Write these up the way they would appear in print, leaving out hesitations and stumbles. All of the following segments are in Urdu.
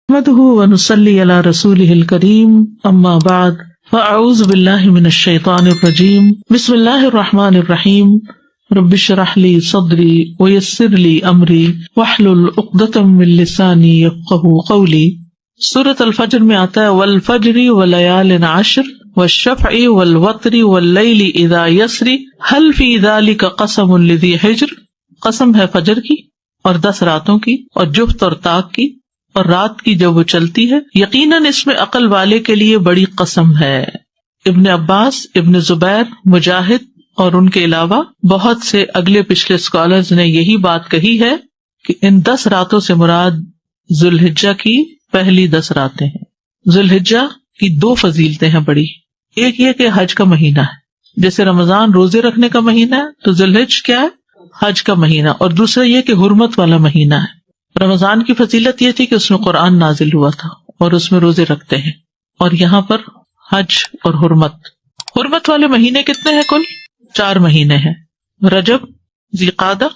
نحمده ونصلي على رسوله الكريم اما بعد فاعوذ بالله من الشيطان الرجيم بسم الله الرحمن الرحيم رب اشرح لي صدري ويسر لي امري واحلل عقدة من لساني يفقهوا قولي۔ سورۃ الفجر میں آتا ہے والفجر وليال عشر والشفع والوتر واللیل اذا یسر هل في ذلك قسم لذی حجر۔ قسم ہے فجر کی اور 10 راتوں کی اور جفت اور طاق کی اور رات کی جب وہ چلتی ہے، یقیناً اس میں عقل والے کے لیے بڑی قسم ہے۔ ابن عباس، ابن زبیر، مجاہد اور ان کے علاوہ بہت سے اگلے پچھلے اسکالرز نے یہی بات کہی ہے کہ ان 10 راتوں سے مراد ذوالحجہ کی پہلی 10 راتیں ہیں۔ ذوالحجہ کی 2 فضیلتیں ہیں بڑی، ایک یہ کہ حج کا مہینہ ہے، جیسے رمضان روزے رکھنے کا مہینہ ہے تو ذوالحجہ کیا ہے؟ حج کا مہینہ، اور دوسرا یہ کہ حرمت والا مہینہ ہے۔ رمضان کی فضیلت یہ تھی کہ اس میں قرآن نازل ہوا تھا اور اس میں روزے رکھتے ہیں، اور یہاں پر حج اور حرمت والے مہینے کتنے ہیں؟ کل 4 مہینے ہیں، رجب، ذیقعدہ،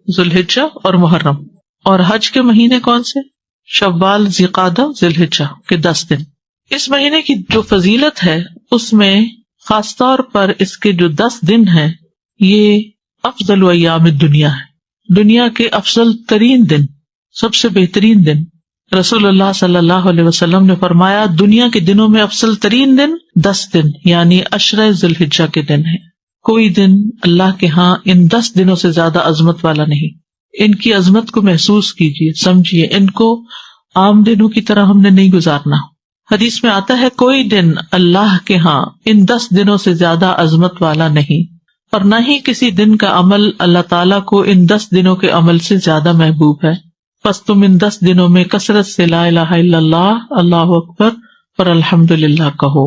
ذوالحجہ اور محرم۔ اور حج کے مہینے کون سے؟ شوال، ذیقعدہ، ذوالحجہ کے 10 دن۔ اس مہینے کی جو فضیلت ہے اس میں خاص طور پر اس کے جو 10 دن ہیں یہ افضل ایام الدنیا ہے، دنیا کے افضل ترین دن، سب سے بہترین دن۔ رسول اللہ صلی اللہ علیہ وسلم نے فرمایا دنیا کے دنوں میں افضل ترین دن 10 دن یعنی 10 ذوالحجہ کے دن ہے۔ کوئی دن اللہ کے ہاں ان 10 دنوں سے زیادہ عظمت والا نہیں۔ ان کی عظمت کو محسوس کیجیے، سمجھیے، ان کو عام دنوں کی طرح ہم نے نہیں گزارنا۔ حدیث میں آتا ہے کوئی دن اللہ کے ہاں ان 10 دنوں سے زیادہ عظمت والا نہیں، اور نہ ہی کسی دن کا عمل اللہ تعالیٰ کو ان 10 دنوں کے عمل سے زیادہ محبوب ہے۔ پس تم ان 10 دنوں میں کثرت سے لا الہ الا اللہ، اللہ اکبر اور الحمدللہ کہو۔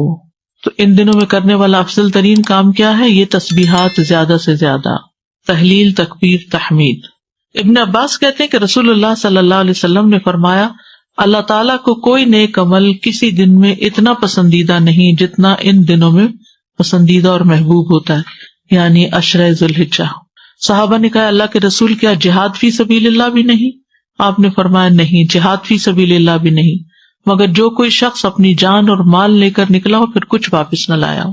تو ان دنوں میں کرنے والا افضل ترین کام کیا ہے؟ یہ تسبیحات زیادہ سے زیادہ، تہلیل، تکبیر، تحمید۔ ابن عباس کہتے ہیں کہ رسول اللہ صلی اللہ علیہ وسلم نے فرمایا اللہ تعالیٰ کو کوئی نیک عمل کسی دن میں اتنا پسندیدہ نہیں جتنا ان دنوں میں پسندیدہ اور محبوب ہوتا ہے، یعنی 10 ذوالحجہ۔ صحابہ نے کہا اللہ کے رسول کیا جہاد فی سبیل اللہ بھی نہیں؟ آپ نے فرمایا نہیں، جہاد فی سبیل اللہ بھی نہیں، مگر جو کوئی شخص اپنی جان اور مال لے کر نکلا ہو پھر کچھ واپس نہ لایا ہو۔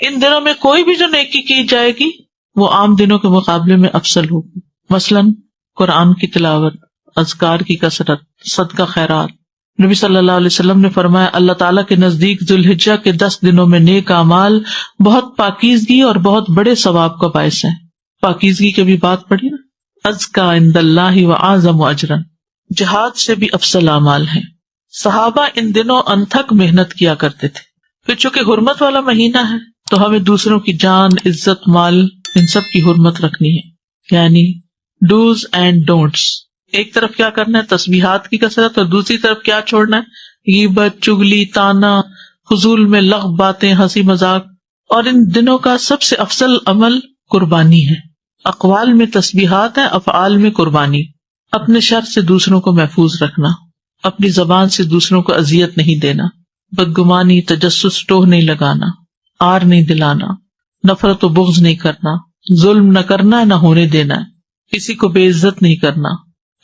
ان دنوں میں کوئی بھی جو نیکی کی جائے گی وہ عام دنوں کے مقابلے میں افضل ہوگی، مثلاً قرآن کی تلاوت، اذکار کی کثرت، صدقہ خیرات۔ نبی صلی اللہ علیہ وسلم نے فرمایا اللہ تعالیٰ کے نزدیک ذوالحجہ کے 10 دنوں میں نیک اعمال بہت پاکیزگی اور بہت بڑے ثواب کا باعث ہیں۔ پاکیزگی کی بھی بات پڑھی نا، ازکا عند اللہ واعظم اجرا، جہاد سے بھی افضل اعمال ہیں۔ صحابہ ان دنوں انتھک محنت کیا کرتے تھے، پھر چونکہ حرمت والا مہینہ ہے تو ہمیں دوسروں کی جان، عزت، مال، ان سب کی حرمت رکھنی ہے، یعنی ڈوز اینڈ ڈونٹس۔ ایک طرف کیا کرنا ہے؟ تسبیحات کی کثرت، اور دوسری طرف کیا چھوڑنا ہے؟ غیبت، چغلی، طعنہ، فضول میں لغو باتیں، ہنسی مذاق۔ اور ان دنوں کا سب سے افضل عمل قربانی ہے۔ اقوال میں تسبیحات ہیں، افعال میں قربانی۔ اپنے شر سے دوسروں کو محفوظ رکھنا، اپنی زبان سے دوسروں کو اذیت نہیں دینا، بدگمانی، تجسس، ٹوہ نہیں لگانا، آر نہیں دلانا، نفرت و بغض نہیں کرنا، ظلم نہ کرنا، نہ ہونے دینا، کسی کو بے عزت نہیں کرنا،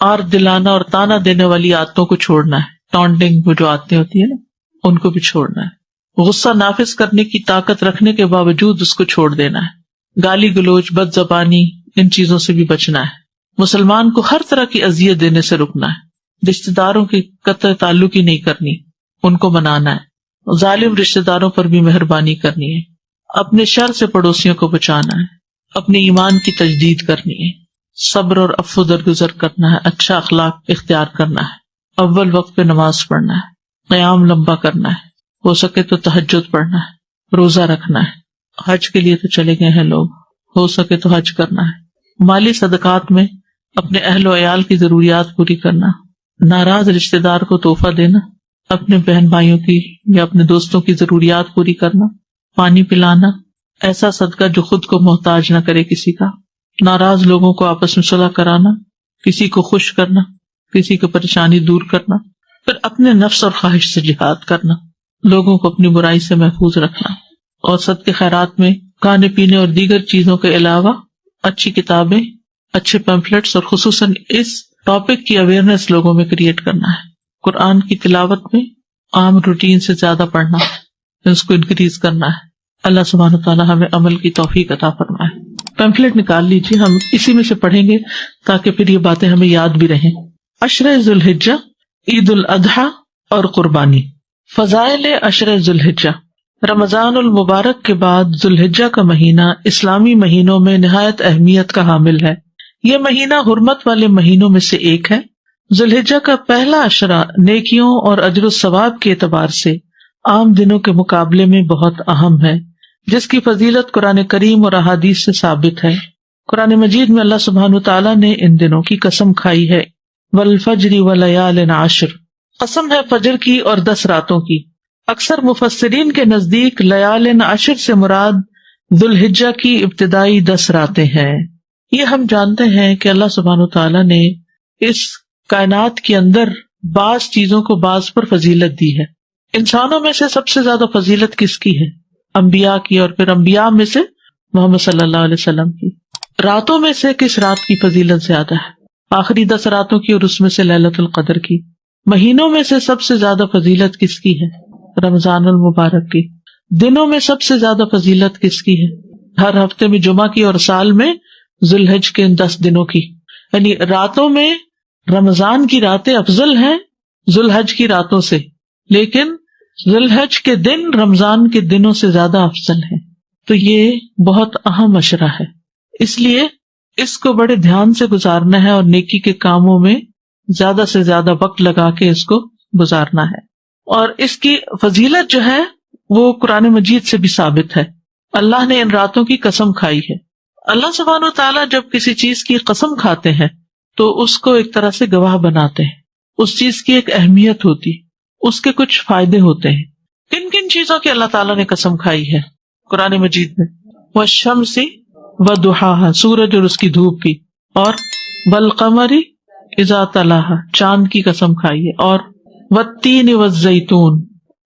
آر دلانا اور تانا دینے والی عادتوں کو چھوڑنا ہے، ٹانٹنگ وہ جو عادتیں ہوتی ہے نا ان کو بھی چھوڑنا ہے، غصہ نافذ کرنے کی طاقت رکھنے کے باوجود اس کو چھوڑ دینا ہے، گالی گلوچ، بد زبانی، ان چیزوں سے بھی بچنا ہے، مسلمان کو ہر طرح کی اذیت دینے سے رکنا ہے، رشتہ داروں کی قطع تعلق ہی نہیں کرنی، ان کو منانا ہے، ظالم رشتہ داروں پر بھی مہربانی کرنی ہے، اپنے شر سے پڑوسیوں کو بچانا ہے، اپنے ایمان کی تجدید کرنی ہے، صبر اور عفو درگزر کرنا ہے، اچھا اخلاق اختیار کرنا ہے، اول وقت پہ نماز پڑھنا ہے، قیام لمبا کرنا ہے، ہو سکے تو تہجد پڑھنا ہے، روزہ رکھنا ہے، حج کے لیے تو چلے گئے ہیں لوگ، ہو سکے تو حج کرنا ہے، مالی صدقات میں اپنے اہل و عیال کی ضروریات پوری کرنا، ناراض رشتہ دار کو تحفہ دینا، اپنے بہن بھائیوں کی یا اپنے دوستوں کی ضروریات پوری کرنا، پانی پلانا، ایسا صدقہ جو خود کو محتاج نہ کرے کسی کا، ناراض لوگوں کو آپس میں صلح کرانا، کسی کو خوش کرنا، کسی کو پریشانی دور کرنا، پھر اپنے نفس اور خواہش سے جہاد کرنا، لوگوں کو اپنی برائی سے محفوظ رکھنا، اور صدقے خیرات میں کھانے پینے اور دیگر چیزوں کے علاوہ اچھی کتابیں، اچھے پیمفلیٹس اور خصوصاً اس ٹاپک کی اویئرنیس لوگوں میں کریٹ کرنا ہے۔ قرآن کی تلاوت میں عام روٹین سے زیادہ پڑھنا ہے، اس کو انکریز کرنا ہے. اللہ سبحانہ تعالیٰ ہمیں عمل کی توفیق عطا فرمائے. پیمفلیٹ نکال لیجیے، ہم اسی میں سے پڑھیں گے تاکہ پھر یہ باتیں ہمیں یاد بھی رہیں. عشرہ ذی الحجہ، عید الاضحیٰ اور قربانی. فضائل عشرہ ذی الحجہ. رمضان المبارک کے بعد ذی الحجہ کا مہینہ اسلامی مہینوں میں نہایت اہمیت کا حامل ہے. یہ مہینہ حرمت والے مہینوں میں سے ایک ہے. ذی الحجہ کا پہلا عشرہ نیکیوں اور اجر و ثواب کے اعتبار سے عام دنوں کے مقابلے میں بہت اہم ہے، جس کی فضیلت قرآن کریم اور احادیث سے ثابت ہے. قرآن مجید میں اللہ سبحانہ تعالیٰ نے ان دنوں کی قسم کھائی ہے. والفجر ولیال عشر، قسم ہے فجر کی اور 10 راتوں کی. اکثر مفسرین کے نزدیک لیال عشر سے مراد ذی الحجہ کی ابتدائی 10 راتیں ہیں. یہ ہم جانتے ہیں کہ اللہ سبحانہ تعالیٰ نے اس کائنات کے اندر بعض چیزوں کو بعض پر فضیلت دی ہے. انسانوں میں سے سب سے زیادہ فضیلت کس کی ہے؟ انبیاء کی، اور پھر انبیاء میں سے محمد صلی اللہ علیہ وسلم کی. راتوں میں سے کس رات کی فضیلت زیادہ ہے؟ آخری 10 راتوں کی اور اس میں سے لیلۃ القدر کی. مہینوں میں سے سب سے زیادہ فضیلت کس کی ہے؟ رمضان المبارک کی. دنوں میں سب سے زیادہ فضیلت کس کی ہے؟ ہر ہفتے میں جمعہ کی اور سال میں ذی الحج کے 10 دنوں کی. یعنی راتوں میں رمضان کی راتیں افضل ہیں ذی الحج کی راتوں سے، لیکن ذی الحج کے دن رمضان کے دنوں سے زیادہ افضل ہیں. تو یہ بہت اہم عشرہ ہے، اس لیے اس کو بڑے دھیان سے گزارنا ہے اور نیکی کے کاموں میں زیادہ سے زیادہ وقت لگا کے اس کو گزارنا ہے. اور اس کی فضیلت جو ہے وہ قرآن مجید سے بھی ثابت ہے. اللہ نے ان راتوں کی قسم کھائی ہے. اللہ سبحانہ وتعالیٰ جب کسی چیز کی قسم کھاتے ہیں تو اس کو ایک طرح سے گواہ بناتے ہیں. اس چیز کی ایک اہمیت ہوتی، اس کے کچھ فائدے ہوتے ہیں. کن کن چیزوں کی اللہ تعالیٰ نے قسم کھائی ہے قرآن مجید میں؟ والشمس وضحاها، سورج اور اس کی دھوپ کی، اور والقمر اذا تلاها، چاند کی قسم کھائی ہے، اور والتین والزیتون،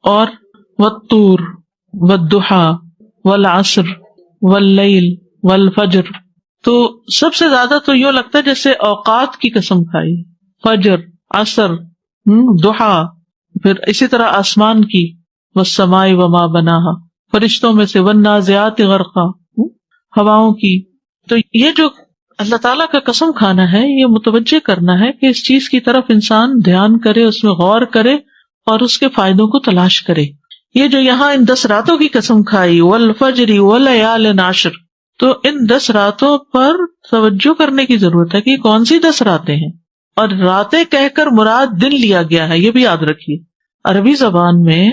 اور والطور والضحا والعصر واللیل والفجر. تو سب سے زیادہ تو یوں لگتا ہے جیسے اوقات کی قسم کھائی، فجر، عصر، ضحا، پھر اسی طرح آسمان کی، والسماء وما بناہا، فرشتوں میں سے، والنازعات غرقا، ہواؤں کی. تو یہ جو اللہ تعالیٰ کا قسم کھانا ہے، یہ متوجہ کرنا ہے کہ اس چیز کی طرف انسان دھیان کرے، اس میں غور کرے اور اس کے فائدوں کو تلاش کرے. یہ جو یہاں ان 10 راتوں کی قسم کھائی، والفجر ولیال عشر، تو ان 10 راتوں پر توجہ کرنے کی ضرورت ہے کہ یہ کون سی 10 راتیں ہیں. اور راتیں کہہ کر مراد دن لیا گیا ہے، یہ بھی یاد رکھیے. عربی زبان میں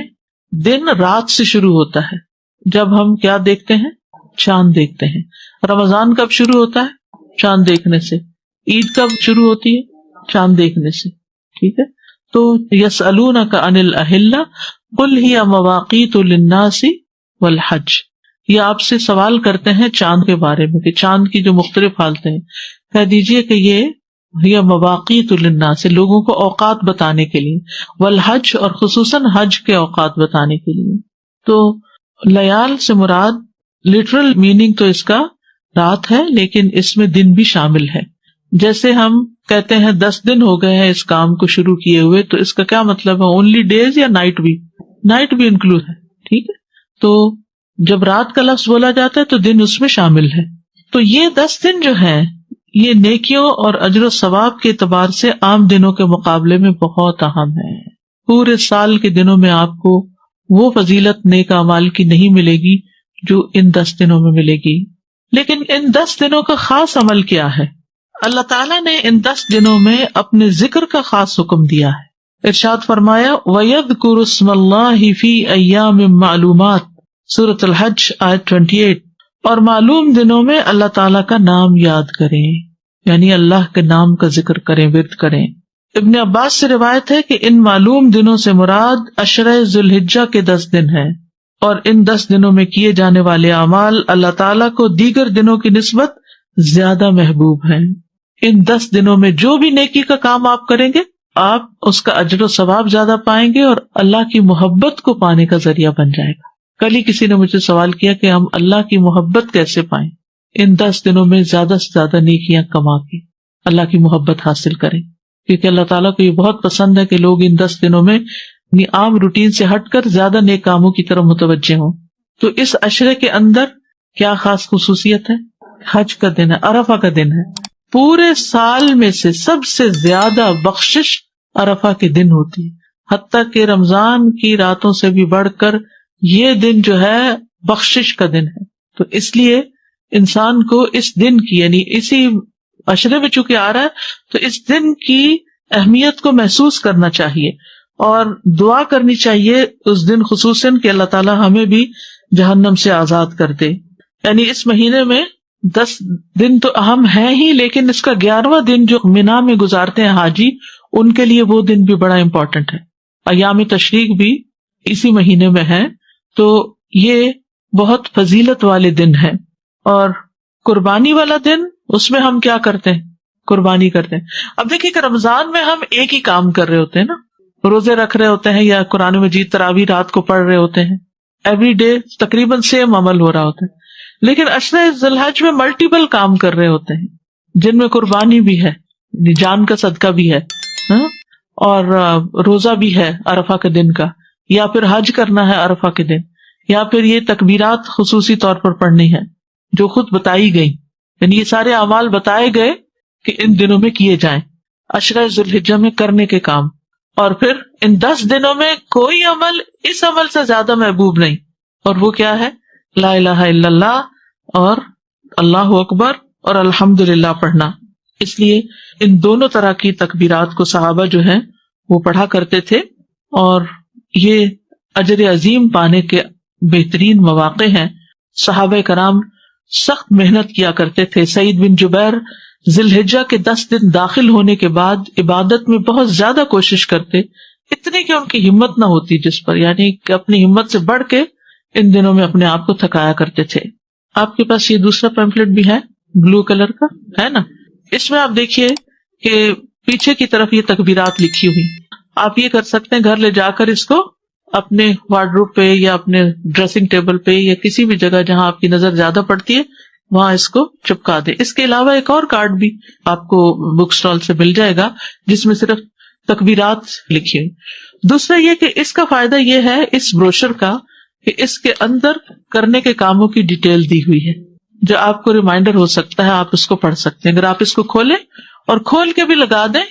دن رات سے شروع ہوتا ہے. جب ہم کیا دیکھتے ہیں؟ چاند دیکھتے ہیں. رمضان کب شروع ہوتا ہے؟ چاند دیکھنے سے. عید کب شروع ہوتی ہے؟ چاند دیکھنے سے. ٹھیک ہے. تو یسألونک عن الاہلہ قل ہی مواقیت للناس والحج، یہ آپ سے سوال کرتے ہیں چاند کے بارے میں کہ چاند کی جو مختلف حالتیں ہیں. کہہ دیجئے کہ یہ مواقیت للناس، لوگوں کو اوقات بتانے کے لیے، والحج، اور خصوصاً حج کے اوقات بتانے کے لیے. تو لیال سے مراد لٹرل میننگ تو اس کا رات ہے، لیکن اس میں دن بھی شامل ہے. جیسے ہم کہتے ہیں 10 دن ہو گئے ہیں اس کام کو شروع کیے ہوئے، تو اس کا کیا مطلب ہے؟ اونلی ڈیز یا نائٹ بھی؟ نائٹ بھی انکلوڈ ہے. ٹھیک ہے. تو جب رات کا لفظ بولا جاتا ہے تو دن اس میں شامل ہے. تو یہ 10 دن جو ہیں یہ نیکیوں اور اجر و ثواب کے اعتبار سے عام دنوں کے مقابلے میں بہت اہم ہے. پورے سال کے دنوں میں آپ کو وہ فضیلت نیک اعمال کی نہیں ملے گی جو ان 10 دنوں میں ملے گی. لیکن ان 10 دنوں کا خاص عمل کیا ہے؟ اللہ تعالیٰ نے ان 10 دنوں میں اپنے ذکر کا خاص حکم دیا ہے. ارشاد فرمایا وَيَذْكُرُ اسْمَ اللَّهِ فِي أَيَّامٍ مَّعْلُومَاتٍ، سورۃ الحج آیت 28. اور معلوم دنوں میں اللہ تعالیٰ کا نام یاد کریں، یعنی اللہ کے نام کا ذکر کریں، ورد کریں. ابن عباس سے روایت ہے کہ ان معلوم دنوں سے مراد عشرہ ذی الحجہ کے 10 دن ہیں، اور ان 10 دنوں میں کیے جانے والے اعمال اللہ تعالیٰ کو دیگر دنوں کی نسبت زیادہ محبوب ہیں. ان 10 دنوں میں جو بھی نیکی کا کام آپ کریں گے، آپ اس کا اجر و ثواب زیادہ پائیں گے اور اللہ کی محبت کو پانے کا ذریعہ بن جائے گا. کل ہی کسی نے مجھے سوال کیا کہ ہم اللہ کی محبت کیسے پائیں؟ ان 10 دنوں میں زیادہ سے زیادہ نیکیاں کما کے اللہ کی محبت حاصل کریں. کیونکہ اللہ تعالیٰ کو یہ بہت پسند ہے کہ لوگ ان 10 دنوں میں اپنی عام روٹین سے ہٹ کر زیادہ نیک کاموں کی طرف متوجہ ہوں. تو اس عشرے کے اندر کیا خاص خصوصیت ہے؟ حج کا دن ہے، عرفہ کا دن ہے. پورے سال میں سے سب سے زیادہ بخشش عرفہ کے دن ہوتی ہے، حتیٰ کہ رمضان کی راتوں سے بھی بڑھ کر یہ دن جو ہے بخشش کا دن ہے. تو اس لیے انسان کو اس دن کی، یعنی اسی عشرے میں چونکہ آ رہا ہے تو اس دن کی اہمیت کو محسوس کرنا چاہیے اور دعا کرنی چاہیے اس دن خصوصاً کہ اللہ تعالیٰ ہمیں بھی جہنم سے آزاد کر دے. یعنی اس مہینے میں 10 دن تو اہم ہیں ہی، لیکن اس کا 11واں دن جو مینا میں گزارتے ہیں حاجی، ان کے لیے وہ دن بھی بڑا امپورٹنٹ ہے. ایام تشریق بھی اسی مہینے میں ہے، تو یہ بہت فضیلت والے دن ہے. اور قربانی والا دن، اس میں ہم کیا کرتے ہیں؟ قربانی کرتے ہیں. اب دیکھیے کہ رمضان میں ہم ایک ہی کام کر رہے ہوتے ہیں نا، روزے رکھ رہے ہوتے ہیں یا قرآن مجید تراویح رات کو پڑھ رہے ہوتے ہیں، ایوری ڈے تقریباً سیم عمل ہو رہا ہوتا ہے. لیکن عشرہ ذی الحج میں ملٹیپل کام کر رہے ہوتے ہیں، جن میں قربانی بھی ہے، جان کا صدقہ بھی ہے، اور روزہ بھی ہے عرفہ کے دن کا، یا پھر حج کرنا ہے عرفہ کے دن، یا پھر یہ تکبیرات خصوصی طور پر پڑھنی ہے جو خود بتائی گئی. یعنی یہ سارے اعمال بتائے گئے کہ ان دنوں میں کیے جائیں، عشرہ ذی الحجہ میں کرنے کے کام. اور پھر ان 10 دنوں میں کوئی عمل اس عمل سے زیادہ محبوب نہیں، اور وہ کیا ہے؟ لا الہ الا اللہ اور اللہ اکبر اور الحمدللہ پڑھنا. اس لیے ان دونوں طرح کی تکبیرات کو صحابہ جو ہیں وہ پڑھا کرتے تھے، اور یہ اجر عظیم پانے کے بہترین مواقع ہیں. صحابہ کرام سخت محنت کیا کرتے تھے. سعید بن جبیر ذی الحجہ کے 10 دن داخل ہونے کے بعد عبادت میں بہت زیادہ کوشش کرتے، اتنی کہ ان کی ہمت نہ ہوتی جس پر، یعنی کہ اپنی ہمت سے بڑھ کے ان دنوں میں اپنے آپ کو تھکایا کرتے تھے. آپ کے پاس یہ دوسرا پیمفلٹ بھی ہے، بلو کلر کا ہے نا، اس میں آپ دیکھیے کہ پیچھے کی طرف یہ تکبیرات لکھی ہوئی. آپ یہ کر سکتے ہیں گھر لے جا کر اس کو اپنے وارڈروب پہ یا اپنے ڈریسنگ ٹیبل پہ یا کسی بھی جگہ جہاں آپ کی نظر زیادہ پڑتی ہے وہاں اس کو چپکا دے. اس کے علاوہ ایک اور کارڈ بھی آپ کو بک اسٹال سے مل جائے گا جس میں صرف تکبیرات لکھی ہوئی. دوسرا یہ کہ اس کا فائدہ یہ ہے اس بروشر کا کہ اس کے اندر کرنے کے کاموں کی ڈیٹیل دی ہوئی ہے جو آپ کو ریمائنڈر ہو سکتا ہے، آپ اس کو پڑھ سکتے ہیں. اگر آپ اس کو کھولیں اور کھول کے بھی لگا دیں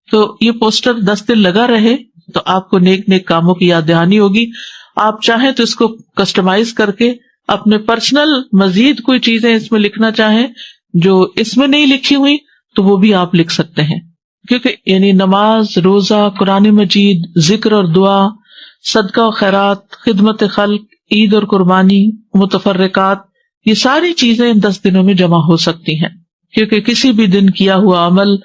تو یہ پوسٹر 10 دن لگا رہے تو آپ کو نیک نیک کاموں کی یاد دہانی ہوگی. آپ چاہیں تو اس کو کسٹمائز کر کے اپنے پرسنل مزید کوئی چیزیں اس میں لکھنا چاہیں جو اس میں نہیں لکھی ہوئی تو وہ بھی آپ لکھ سکتے ہیں، کیونکہ یعنی نماز، روزہ، قرآن مجید، ذکر اور دعا، صدقہ و خیرات، خدمت خلق، عید اور قربانی، متفرقات، یہ ساری چیزیں ان 10 دنوں میں جمع ہو سکتی ہیں، کیونکہ کسی بھی دن کیا ہوا عمل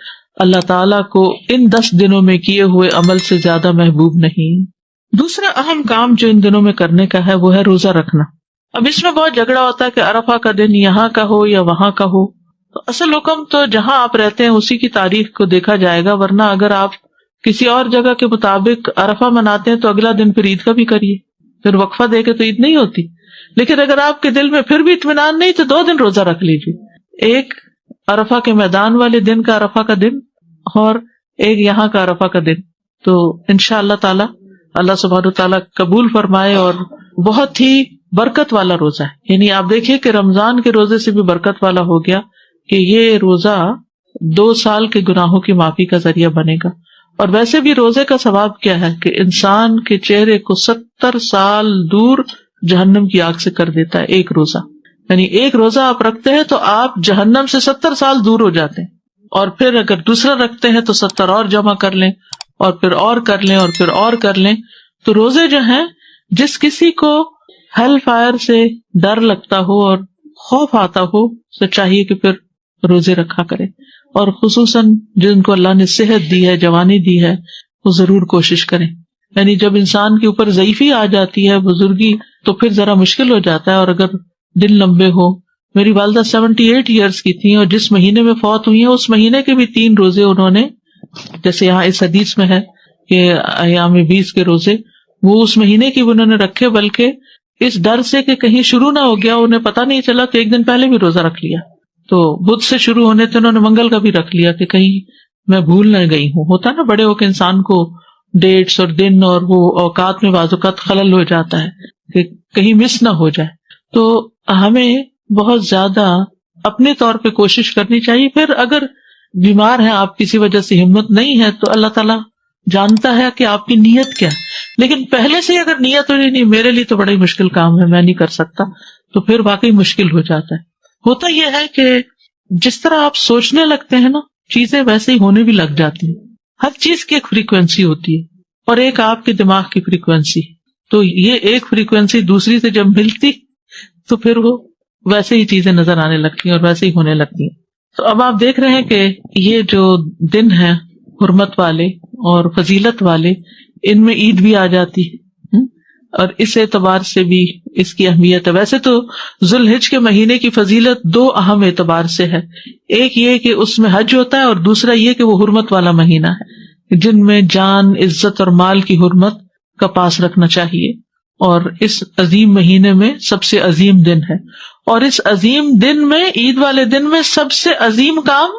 اللہ تعالیٰ کو ان 10 دنوں میں کیے ہوئے عمل سے زیادہ محبوب نہیں. دوسرا اہم کام جو ان دنوں میں کرنے کا ہے وہ ہے روزہ رکھنا. اب اس میں بہت جھگڑا ہوتا ہے کہ عرفہ کا دن یہاں کا ہو یا وہاں کا ہو. تو اصل حکم تو جہاں آپ رہتے ہیں اسی کی تاریخ کو دیکھا جائے گا، ورنہ اگر آپ کسی اور جگہ کے مطابق عرفہ مناتے ہیں تو اگلا دن پھر عید کا بھی کریے، پھر وقفہ دے کے تو عید نہیں ہوتی. لیکن اگر آپ کے دل میں پھر بھی اطمینان نہیں تو 2 دن روزہ رکھ لیجیے، ایک عرفہ کے میدان والے دن کا عرفہ کا دن اور ایک یہاں کا عرفہ کا دن. تو انشاءاللہ تعالی اللہ سبحانہ تعالیٰ قبول فرمائے، اور بہت ہی برکت والا روزہ ہے. یعنی آپ دیکھیے کہ رمضان کے روزے سے بھی برکت والا ہو گیا کہ یہ روزہ 2 سال کے گناہوں کی معافی کا ذریعہ بنے گا. اور ویسے بھی روزے کا ثواب کیا ہے کہ انسان کے چہرے کو 70 سال دور جہنم کی آگ سے کر دیتا ہے ایک روزہ. یعنی ایک روزہ آپ رکھتے ہیں تو آپ جہنم سے 70 سال دور ہو جاتے ہیں، اور پھر اگر دوسرا رکھتے ہیں تو 70 اور جمع کر لیں اور پھر اور کر لیں اور پھر اور کر لیں. تو روزے جو ہیں، جس کسی کو ہیل فائر سے ڈر لگتا ہو اور خوف آتا ہو تو چاہیے کہ پھر روزے رکھا کرے، اور خصوصاً جن کو اللہ نے صحت دی ہے، جوانی دی ہے، وہ ضرور کوشش کریں. یعنی جب انسان کے اوپر ضعیفی آ جاتی ہے، بزرگی، تو پھر ذرا مشکل ہو جاتا ہے. اور اگر دن لمبے ہو، میری والدہ 78 ایئرس کی تھیں اور جس مہینے میں فوت ہوئی ہیں اس مہینے کے بھی 3 روزے انہوں نے، جیسے یہاں اس حدیث میں ہے کہ ایام 20 کے روزے، وہ اس مہینے کی انہوں نے رکھے، بلکہ اس ڈر سے کہ کہیں شروع نہ ہو گیا، انہیں پتہ نہیں چلا تو 1 دن پہلے بھی روزہ رکھ لیا. تو بدھ سے شروع ہونے تھے، انہوں نے منگل کا بھی رکھ لیا کہ کہیں میں بھول نہ گئی ہوں. ہوتا نا بڑے ہو کے انسان کو ڈیٹس اور دن اور وہ اوقات میں بعض اوقات خلل ہو جاتا ہے کہ کہیں مس نہ ہو جائے. تو ہمیں بہت زیادہ اپنے طور پہ کوشش کرنی چاہیے. پھر اگر بیمار ہیں آپ، کسی وجہ سے ہمت نہیں ہے، تو اللہ تعالیٰ جانتا ہے کہ آپ کی نیت کیا ہے. لیکن پہلے سے اگر نیت ہو نہیں میرے لیے تو بڑا ہی مشکل کام ہے، میں نہیں کر سکتا، تو پھر واقعی مشکل ہو جاتا ہے. ہوتا یہ ہے کہ جس طرح آپ سوچنے لگتے ہیں نا، چیزیں ویسے ہی ہونے بھی لگ جاتی ہیں. ہر چیز کی ایک فریکوینسی ہوتی ہے اور ایک آپ کے دماغ کی فریکوینسی. تو یہ ایک فریکوینسی دوسری سے جب ملتی تو پھر وہ ویسے ہی چیزیں نظر آنے لگتی ہیں اور ویسے ہی ہونے لگتی ہیں. تو اب آپ دیکھ رہے ہیں کہ یہ جو دن ہیں حرمت والے اور فضیلت والے، ان میں عید بھی آ جاتی ہے، اور اس اعتبار سے بھی اس کی اہمیت ہے. ویسے تو ذو الحج کے مہینے کی فضیلت دو اہم اعتبار سے ہے. ایک یہ کہ اس میں حج ہوتا ہے، اور دوسرا یہ کہ وہ حرمت والا مہینہ ہے جن میں جان، عزت اور مال کی حرمت کا پاس رکھنا چاہیے. اور اس عظیم مہینے میں سب سے عظیم دن ہے، اور اس عظیم دن میں، عید والے دن میں، سب سے عظیم کام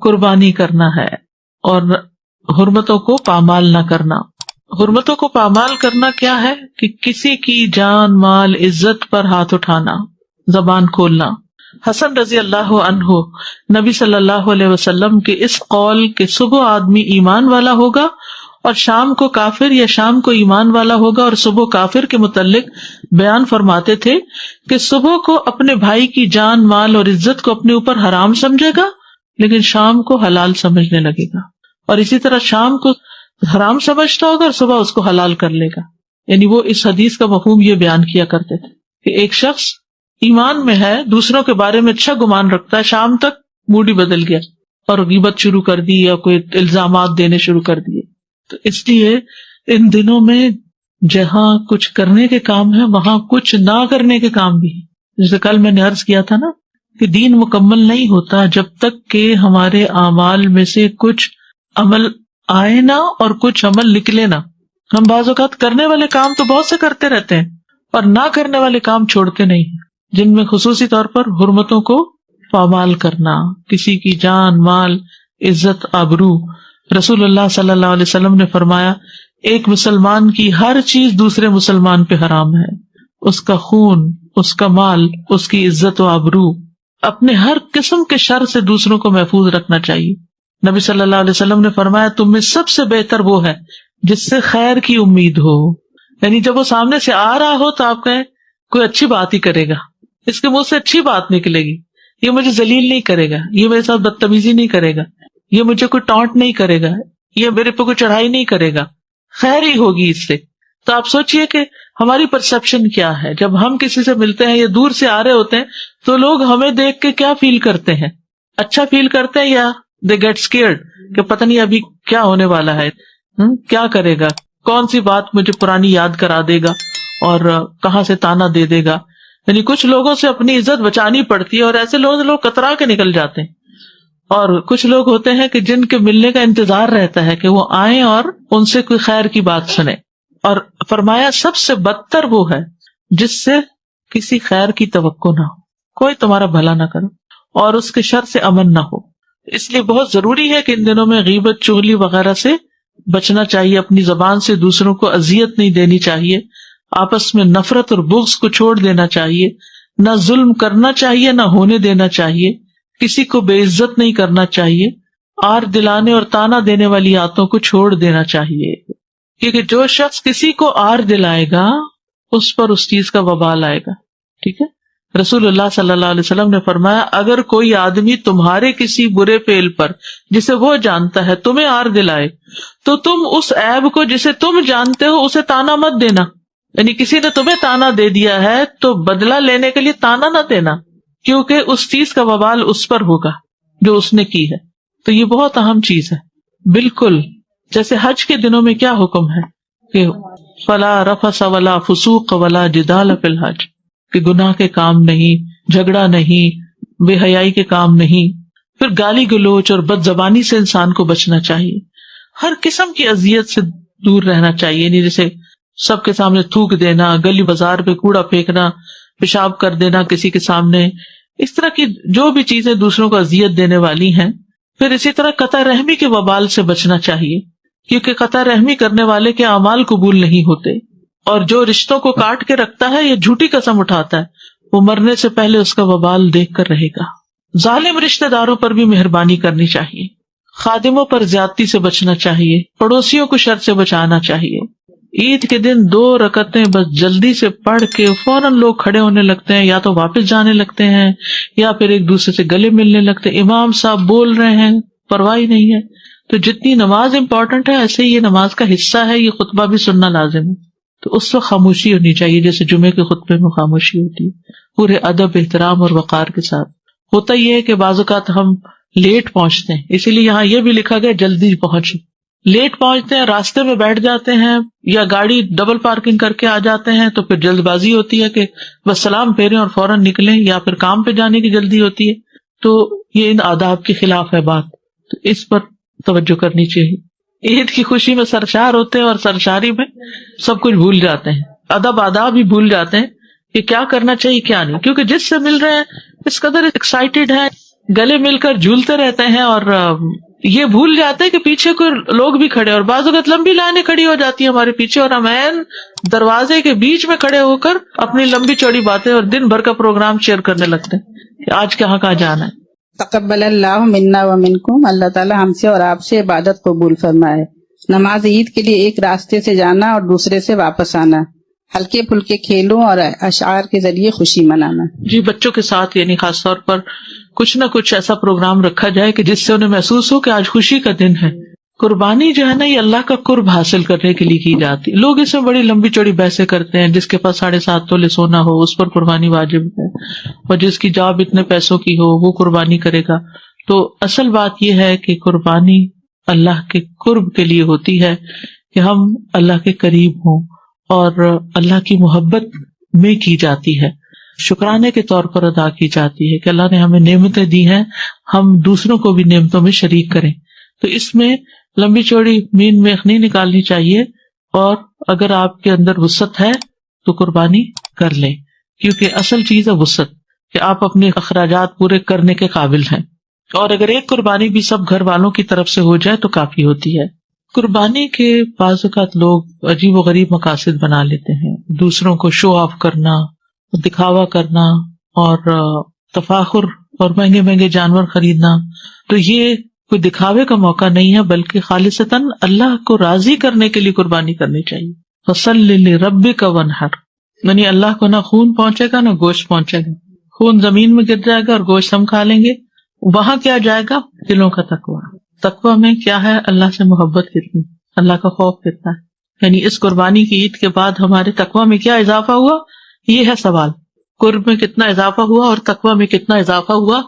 قربانی کرنا ہے اور حرمتوں کو پامال نہ کرنا. حرمتوں کو پامال کرنا کیا ہے؟ کہ کسی کی جان، مال، عزت پر ہاتھ اٹھانا، زبان کھولنا. حسن رضی اللہ عنہ نبی صلی اللہ علیہ وسلم کے اس قول کہ صبح آدمی ایمان والا ہوگا اور شام کو کافر، یا شام کو ایمان والا ہوگا اور صبح کافر، کے متعلق بیان فرماتے تھے کہ صبح کو اپنے بھائی کی جان، مال اور عزت کو اپنے اوپر حرام سمجھے گا، لیکن شام کو حلال سمجھنے لگے گا. اور اسی طرح شام کو حرام سمجھتا ہوگا اور صبح اس کو حلال کر لے گا. یعنی وہ اس حدیث کا مفہوم یہ بیان کیا کرتے تھے کہ ایک شخص ایمان میں ہے، دوسروں کے بارے میں اچھا گمان رکھتا ہے، شام تک موڈ ہی بدل گیا اور غیبت شروع کر دی یا کوئی الزامات دینے شروع کر دیے. تو اس لیے ان دنوں میں جہاں کچھ کرنے کے کام ہے وہاں کچھ نہ کرنے کے کام بھی ہے. جیسے کل میں نے عرض کیا تھا نا کہ دین مکمل نہیں ہوتا جب تک کہ ہمارے اعمال میں سے کچھ عمل آئے نہ اور کچھ عمل نکلے نہ. ہم بعض اوقات کرنے والے کام تو بہت سے کرتے رہتے ہیں اور نہ کرنے والے کام چھوڑتے نہیں ہیں، جن میں خصوصی طور پر حرمتوں کو پامال کرنا، کسی کی جان، مال، عزت، آبرو. رسول اللہ صلی اللہ علیہ وسلم نے فرمایا ایک مسلمان کی ہر چیز دوسرے مسلمان پہ حرام ہے، اس کا خون، اس کا مال، اس کی عزت و آبرو. اپنے ہر قسم کے شر سے دوسروں کو محفوظ رکھنا چاہیے. نبی صلی اللہ علیہ وسلم نے فرمایا تم میں سب سے بہتر وہ ہے جس سے خیر کی امید ہو. یعنی جب وہ سامنے سے آ رہا ہو تو آپ کہیں کوئی اچھی بات ہی کرے گا، اس کے منہ سے اچھی بات نکلے گی، یہ مجھے ذلیل نہیں کرے گا، یہ میرے ساتھ بدتمیزی نہیں کرے گا، یہ مجھے کوئی ٹانٹ نہیں کرے گا، یہ میرے پہ کوئی چڑھائی نہیں کرے گا، خیر ہی ہوگی اس سے. تو آپ سوچئے کہ ہماری پرسپشن کیا ہے جب ہم کسی سے ملتے ہیں یا دور سے آ رہے ہوتے ہیں تو لوگ ہمیں دیکھ کے کیا فیل کرتے ہیں؟ اچھا فیل کرتے ہیں یا دے گیٹ اسکیئرڈ کہ پتہ نہیں ابھی کیا ہونے والا ہے، کیا کرے گا، کون سی بات مجھے پرانی یاد کرا دے گا اور کہاں سے تانا دے دے گا. یعنی کچھ لوگوں سے اپنی عزت بچانی پڑتی ہے اور ایسے لوگ کترا کے نکل جاتے ہیں، اور کچھ لوگ ہوتے ہیں کہ جن کے ملنے کا انتظار رہتا ہے کہ وہ آئیں اور ان سے کوئی خیر کی بات سنیں. اور فرمایا سب سے بدتر وہ ہے جس سے کسی خیر کی توقع نہ ہو، کوئی تمہارا بھلا نہ کرو اور اس کے شر سے امن نہ ہو. اس لیے بہت ضروری ہے کہ ان دنوں میں غیبت، چغلی وغیرہ سے بچنا چاہیے، اپنی زبان سے دوسروں کو اذیت نہیں دینی چاہیے، آپس میں نفرت اور بغض کو چھوڑ دینا چاہیے، نہ ظلم کرنا چاہیے نہ ہونے دینا چاہیے، کسی کو بے عزت نہیں کرنا چاہیے، آر دلانے اور تانا دینے والی عادتوں کو چھوڑ دینا چاہیے، کیونکہ جو شخص کسی کو آر دلائے گا اس پر اس چیز کا وبال آئے گا. ٹھیک ہے، رسول اللہ صلی اللہ علیہ وسلم نے فرمایا اگر کوئی آدمی تمہارے کسی برے فعل پر جسے وہ جانتا ہے تمہیں آر دلائے تو تم اس عیب کو جسے تم جانتے ہو اسے تانا مت دینا. یعنی کسی نے تمہیں تانا دے دیا ہے تو بدلہ لینے کے لیے تانا نہ دینا، کیونکہ اس چیز کا وبال اس پر ہوگا جو اس نے کی ہے. تو یہ بہت اہم چیز ہے. بالکل جیسے حج کے دنوں میں کیا حکم ہے کہ فلا رفث ولا فسوق ولا جدال فی الحج، کہ گناہ کے کام نہیں، جھگڑا نہیں، بے حیائی کے کام نہیں، پھر گالی گلوچ اور بد زبانی سے انسان کو بچنا چاہیے، ہر قسم کی اذیت سے دور رہنا چاہیے. یعنی جیسے سب کے سامنے تھوک دینا، گلی بازار پہ کوڑا پھینکنا، پیشاب کر دینا کسی کے سامنے، اس طرح کی جو بھی چیزیں دوسروں کو اذیت دینے والی ہیں پھر اسی طرح قطع رحمی کے وبال سے بچنا چاہیے، کیونکہ قطع رحمی کرنے والے کے اعمال قبول نہیں ہوتے، اور جو رشتوں کو کاٹ کے رکھتا ہے یا جھوٹی قسم اٹھاتا ہے وہ مرنے سے پہلے اس کا وبال دیکھ کر رہے گا۔ ظالم رشتہ داروں پر بھی مہربانی کرنی چاہیے، خادموں پر زیادتی سے بچنا چاہیے، پڑوسیوں کو شر سے بچانا چاہیے۔ عید کے دن 2 رکعتیں بس جلدی سے پڑھ کے فوراً لوگ کھڑے ہونے لگتے ہیں، یا تو واپس جانے لگتے ہیں یا پھر ایک دوسرے سے گلے ملنے لگتے ہیں، امام صاحب بول رہے ہیں پرواہ نہیں ہے۔ تو جتنی نماز امپورٹنٹ ہے ایسے ہی یہ نماز کا حصہ ہے، یہ خطبہ بھی سننا لازم ہے، تو اس وقت خاموشی ہونی چاہیے، جیسے جمعے کے خطبے میں خاموشی ہوتی ہے، پورے ادب، احترام اور وقار کے ساتھ۔ ہوتا یہ ہے کہ بعض اوقات ہم لیٹ پہنچتے ہیں، اسی لیے یہاں یہ بھی لکھا گیا جلدی پہنچے، لیٹ پہنچتے ہیں، راستے میں بیٹھ جاتے ہیں یا گاڑی ڈبل پارکنگ کر کے آ جاتے ہیں، تو پھر جلد بازی ہوتی ہے کہ بس سلام پھیریں اور فوراً نکلیں، یا پھر کام پہ جانے کی جلدی ہوتی ہے، تو یہ ان آداب کے خلاف ہے بات، تو اس پر توجہ کرنی چاہیے۔ عید کی خوشی میں سرشار ہوتے ہیں اور سرشاری میں سب کچھ بھول جاتے ہیں، ادب آداب ہی بھول جاتے ہیں کہ کیا کرنا چاہیے کیا نہیں، کیونکہ جس سے مل رہے ہیں اس قدر ایکسائٹیڈ ہیں، گلے مل کر جھولتے رہتے ہیں، اور یہ بھول جاتے ہیں کہ پیچھے کوئی لوگ بھی کھڑے، اور بعض اوقات لمبی لائنیں کھڑی ہو جاتی ہیں ہمارے پیچھے، اور ہم عین دروازے کے بیچ میں کھڑے ہو کر اپنی لمبی چوڑی باتیں اور دن بھر کا پروگرام شیئر کرنے لگتے ہیں کہ آج کہاں کہاں جانا ہے۔ تقبل اللہ منا و منکم، اللہ تعالی ہم سے اور آپ سے عبادت قبول فرمائے۔ نماز عید کے لیے ایک راستے سے جانا اور دوسرے سے واپس آنا، ہلکے پھلکے کھیلوں اور اشعار کے ذریعے خوشی منانا۔ جی، بچوں کے ساتھ یعنی خاص طور پر کچھ نہ کچھ ایسا پروگرام رکھا جائے کہ جس سے انہیں محسوس ہو کہ آج خوشی کا دن ہے۔ قربانی جو ہے نا، یہ اللہ کا قرب حاصل کرنے کے لیے کی جاتی، لوگ اس میں بڑی لمبی چوڑی بحثیں کرتے ہیں، جس کے پاس 7.5 تولے سونا ہو اس پر قربانی واجب ہے، اور جس کی جاب اتنے پیسوں کی ہو وہ قربانی کرے گا۔ تو اصل بات یہ ہے کہ قربانی اللہ کے قرب کے لیے ہوتی ہے، کہ ہم اللہ کے قریب ہوں، اور اللہ کی محبت میں کی جاتی ہے، شکرانے کے طور پر ادا کی جاتی ہے کہ اللہ نے ہمیں نعمتیں دی ہیں، ہم دوسروں کو بھی نعمتوں میں شریک کریں۔ تو اس میں لمبی چوڑی مین میخ نہیں نکالنی چاہیے، اور اگر آپ کے اندر وسعت ہے تو قربانی کر لیں، کیونکہ اصل چیز ہے وسعت، کہ آپ اپنے اخراجات پورے کرنے کے قابل ہیں، اور اگر ایک قربانی بھی سب گھر والوں کی طرف سے ہو جائے تو کافی ہوتی ہے۔ قربانی کے بعض اوقات لوگ عجیب و غریب مقاصد بنا لیتے ہیں، دوسروں کو شو آف کرنا، دکھاوا کرنا، اور تفاخر اور مہنگے مہنگے جانور خریدنا، تو یہ کوئی دکھاوے کا موقع نہیں ہے، بلکہ خالصتاً اللہ کو راضی کرنے کے لیے قربانی کرنی چاہیے۔ فَصَلِّ لِرَبِّكَ وَانْحَرْ، یعنی اللہ کو نہ خون پہنچے گا نہ گوشت پہنچے گا، خون زمین میں گر جائے گا اور گوشت ہم کھا لیں گے، وہاں کیا جائے گا؟ دلوں کا تقویٰ۔ تقویٰ میں کیا ہے؟ اللہ سے محبت کتنی، اللہ کا خوف کتنا ہے، یعنی اس قربانی کی عید کے بعد ہمارے تقویٰ میں کیا اضافہ ہوا، یہ ہے سوال۔ قرب میں کتنا اضافہ ہوا اور تقویٰ میں کتنا اضافہ ہوا،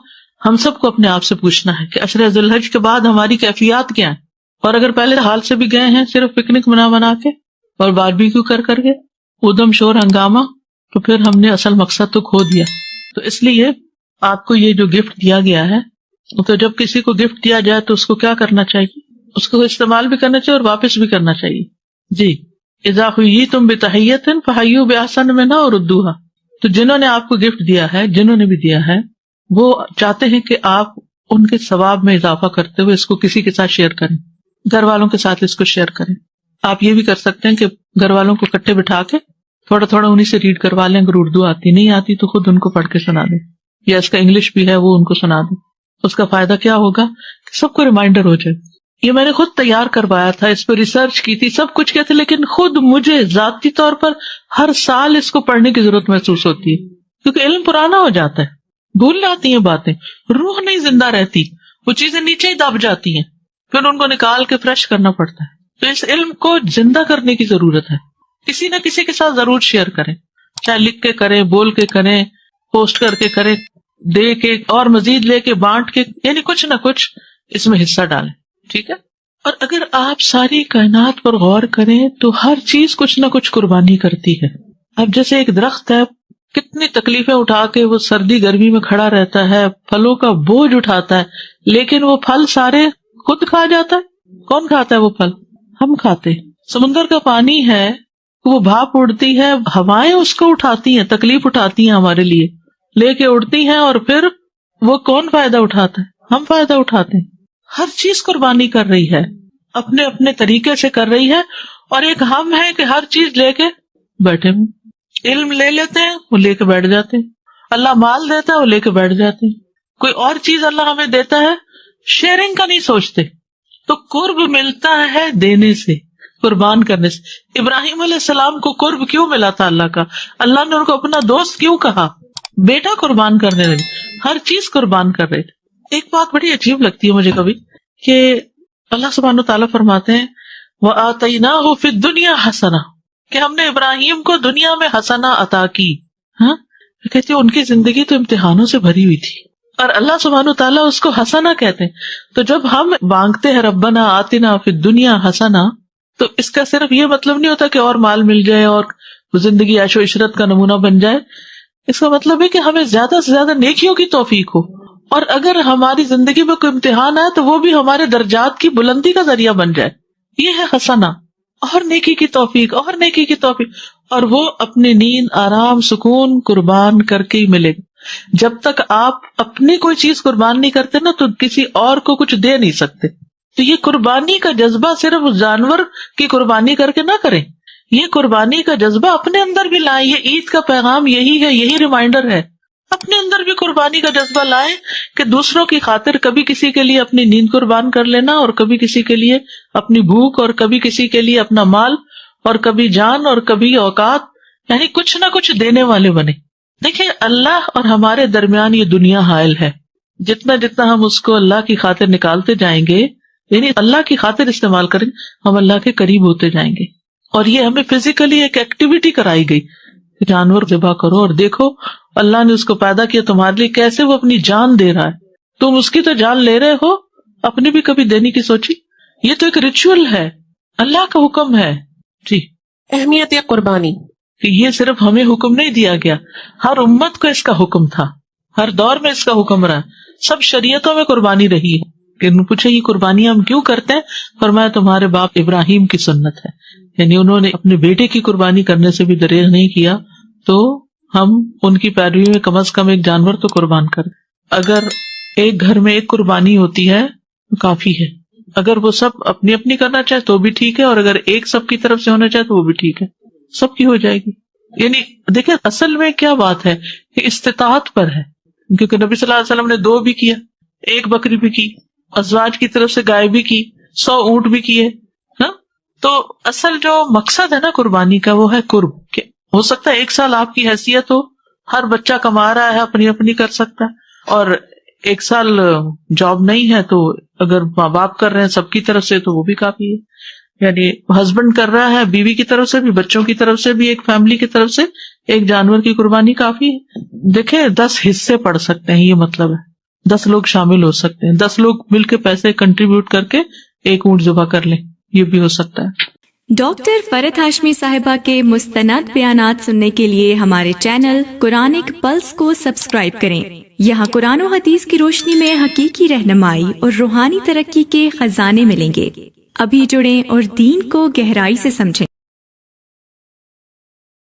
ہم سب کو اپنے آپ سے پوچھنا ہے کہ عشر ذی الحج کے بعد ہماری کیفیات کیا ہیں، اور اگر پہلے حال سے بھی گئے ہیں صرف پکنک منا کے اور باربیکیو کر کے ادم شور ہنگامہ، تو پھر ہم نے اصل مقصد تو کھو دیا۔ تو اس لیے آپ کو یہ جو گفٹ دیا گیا ہے، تو جب کسی کو گفٹ دیا جائے تو اس کو کیا کرنا چاہیے؟ اس کو استعمال بھی کرنا چاہیے اور واپس بھی کرنا چاہیے۔ جی، اذا حییتم بتحیۃ فحیوا باحسن منھا اور ردوھا، تو جنہوں نے آپ کو گفٹ دیا ہے، جنہوں نے بھی دیا ہے، وہ چاہتے ہیں کہ آپ ان کے ثواب میں اضافہ کرتے ہوئے اس کو کسی کے ساتھ شیئر کریں، گھر والوں کے ساتھ اس کو شیئر کریں۔ آپ یہ بھی کر سکتے ہیں کہ گھر والوں کو اکٹھے بٹھا کے تھوڑا تھوڑا انہیں سے ریڈ کروا لیں، اگر اردو آتی نہیں آتی تو خود ان کو پڑھ کے سنا دیں، یا اس کا انگلش بھی ہے وہ ان کو سنا دیں۔ اس کا فائدہ کیا ہوگا کہ سب کو ریمائنڈر ہو جائے۔ یہ میں نے خود تیار کروایا تھا، اس پہ ریسرچ کی تھی، سب کچھ کیا تھا، لیکن خود مجھے ذاتی طور پر ہر سال اس کو پڑھنے کی ضرورت محسوس ہوتی ہے، کیونکہ علم پرانا ہو جاتا ہے، بھول جاتی ہیں باتیں، روح نہیں زندہ رہتی، وہ چیزیں نیچے ہی دب جاتی ہیں، پھر ان کو نکال کے فریش کرنا پڑتا ہے۔ تو اس علم کو زندہ کرنے کی ضرورت ہے، کسی نہ کسی کے ساتھ ضرور شیئر کریں، چاہے لکھ کے کریں، بول کے کریں، پوسٹ کر کے کریں، دے کے اور مزید لے کے بانٹ کے، یعنی کچھ نہ کچھ اس میں حصہ ڈالیں، ٹھیک ہے۔ اور اگر آپ ساری کائنات پر غور کریں تو ہر چیز کچھ نہ کچھ قربانی کرتی ہے۔ اب جیسے ایک درخت ہے، کتنی تکلیفیں اٹھا کے وہ سردی گرمی میں کھڑا رہتا ہے، پھلوں کا بوجھ اٹھاتا ہے، لیکن وہ پھل سارے خود کھا جاتا ہے۔ کون کھاتا ہے وہ پھل؟ ہم کھاتے ہیں۔ سمندر کا پانی ہے، وہ بھاپ اڑتی ہے، ہوائیں اس کو اٹھاتی ہیں، تکلیف اٹھاتی ہیں ہمارے لیے، لے کے اڑتی ہیں، اور پھر وہ کون فائدہ اٹھاتا ہے؟ ہم فائدہ اٹھاتے ہیں۔ ہر چیز قربانی کر رہی ہے، اپنے اپنے طریقے سے کر رہی ہے، اور ایک ہم ہے کہ ہر چیز لے کے بیٹھے ہوئے، علم لے لیتے ہیں وہ لے کے بیٹھ جاتے ہیں، اللہ مال دیتا ہے وہ لے کے بیٹھ جاتے ہیں، کوئی اور چیز اللہ ہمیں دیتا ہے شیئرنگ کا نہیں سوچتے. تو قرب ملتا ہے دینے سے، قربان کرنے سے. ابراہیم علیہ السلام کو قرب کیوں ملا تھا اللہ کا؟ اللہ نے ان کو اپنا دوست کیوں کہا؟ بیٹا قربان کرنے لگے، ہر چیز قربان کر رہے تھے. ایک بات بڑی عجیب لگتی ہے مجھے کبھی کہ اللہ سبحانہ وتعالیٰ فرماتے ہیں وَآتَيْنَاهُ فِي الدُّنْيَا حَسَنَةً، کہ ہم نے ابراہیم کو دنیا میں حسنہ عطا کی. ہاں کہتے ہیں ان کی زندگی تو امتحانوں سے بھری ہوئی تھی، اور اللہ سبحانہ وتعالیٰ اس کو حسنہ کہتے ہیں. تو جب ہم مانگتے ہیں ربنا آتنا فی الدنیا حسنہ، تو اس کا صرف یہ مطلب نہیں ہوتا کہ اور مال مل جائے اور زندگی عیش و عشرت کا نمونہ بن جائے. اس کا مطلب ہے کہ ہمیں زیادہ سے زیادہ نیکیوں کی توفیق ہو، اور اگر ہماری زندگی میں کوئی امتحان آئے تو وہ بھی ہمارے درجات کی بلندی کا ذریعہ بن جائے. یہ ہے حسنہ، اور نیکی کی توفیق، اور نیکی کی توفیق، اور وہ اپنی نیند، آرام، سکون قربان کر کے ہی ملے گا. جب تک آپ اپنی کوئی چیز قربان نہیں کرتے نا تو کسی اور کو کچھ دے نہیں سکتے. تو یہ قربانی کا جذبہ صرف اس جانور کی قربانی کر کے نہ کریں، یہ قربانی کا جذبہ اپنے اندر بھی لائیں. یہ عید کا پیغام یہی ہے، یہی ریمائنڈر ہے. اپنے اندر بھی قربانی کا جذبہ لائیں کہ دوسروں کی خاطر کبھی کسی کے لیے اپنی نیند قربان کر لینا، اور کبھی کسی کے لیے اپنی بھوک، اور کبھی کسی کے لیے اپنا مال، اور کبھی جان، اور کبھی اوقات، یعنی کچھ نہ کچھ دینے والے بنے. دیکھیں اللہ اور ہمارے درمیان یہ دنیا حائل ہے. جتنا جتنا ہم اس کو اللہ کی خاطر نکالتے جائیں گے، یعنی اللہ کی خاطر استعمال کریں، ہم اللہ کے قریب ہوتے جائیں گے. اور یہ ہمیں فزیکلی ایک ایکٹیویٹی کرائی گئی، جانور ذبح کرو اور دیکھو اللہ نے اس کو پیدا کیا تمہارے لیے، کیسے وہ اپنی جان دے رہا ہے. تم اس کی تو جان لے رہے ہو، اپنی بھی کبھی دینے کی سوچی؟ یہ تو ایک ریچول ہے، اللہ کا حکم ہے. جی اہمیت قربانی کہ یہ صرف ہمیں حکم نہیں دیا گیا، ہر امت کو اس کا حکم تھا، ہر دور میں اس کا حکم رہا. سب شریعتوں میں قربانی رہی ہے. کہ پوچھے یہ قربانیاں ہم کیوں کرتے ہیں؟ فرمایا تمہارے باپ ابراہیم کی سنت ہے، یعنی انہوں نے اپنے بیٹے کی قربانی کرنے سے بھی دریغ نہیں کیا، تو ہم ان کی پیروی میں کم از کم ایک جانور تو قربان کریں. اگر ایک گھر میں ایک قربانی ہوتی ہے کافی ہے. اگر وہ سب اپنی اپنی کرنا چاہے تو بھی ٹھیک ہے، اور اگر ایک سب کی طرف سے ہونا چاہے تو وہ بھی ٹھیک ہے، سب کی ہو جائے گی. یعنی دیکھیں اصل میں کیا بات ہے کہ استطاعت پر ہے، کیونکہ نبی صلی اللہ علیہ وسلم نے 2 بھی کیا، 1 بکری بھی کی، ازواج کی طرف سے گائے بھی کی، 100 اونٹ بھی کیے. تو اصل جو مقصد ہے نا قربانی کا وہ ہے قرب. کہ ہو سکتا ہے 1 سال آپ کی حیثیت ہو، ہر بچہ کما رہا ہے، اپنی اپنی کر سکتا ہے، اور 1 سال جاب نہیں ہے تو اگر ماں باپ کر رہے ہیں سب کی طرف سے تو وہ بھی کافی ہے. یعنی ہسبینڈ کر رہا ہے، بیوی کی طرف سے بھی، بچوں کی طرف سے بھی، ایک فیملی کی طرف سے ایک جانور کی قربانی کافی ہے. دیکھیں 10 حصے پڑ سکتے ہیں، یہ مطلب ہے 10 لوگ شامل ہو سکتے ہیں، 10 لوگ مل کے پیسے کنٹریبیوٹ کر کے 1 اونٹ ذبح کر لیں، یہ بھی ہو سکتا ہے. ڈاکٹر فرحت ہاشمی صاحبہ کے مستند بیانات سننے کے لیے ہمارے چینل قرآنک پلس کو سبسکرائب کریں. یہاں قرآن و حدیث کی روشنی میں حقیقی رہنمائی اور روحانی ترقی کے خزانے ملیں گے. ابھی جڑیں اور دین کو گہرائی سے سمجھیں.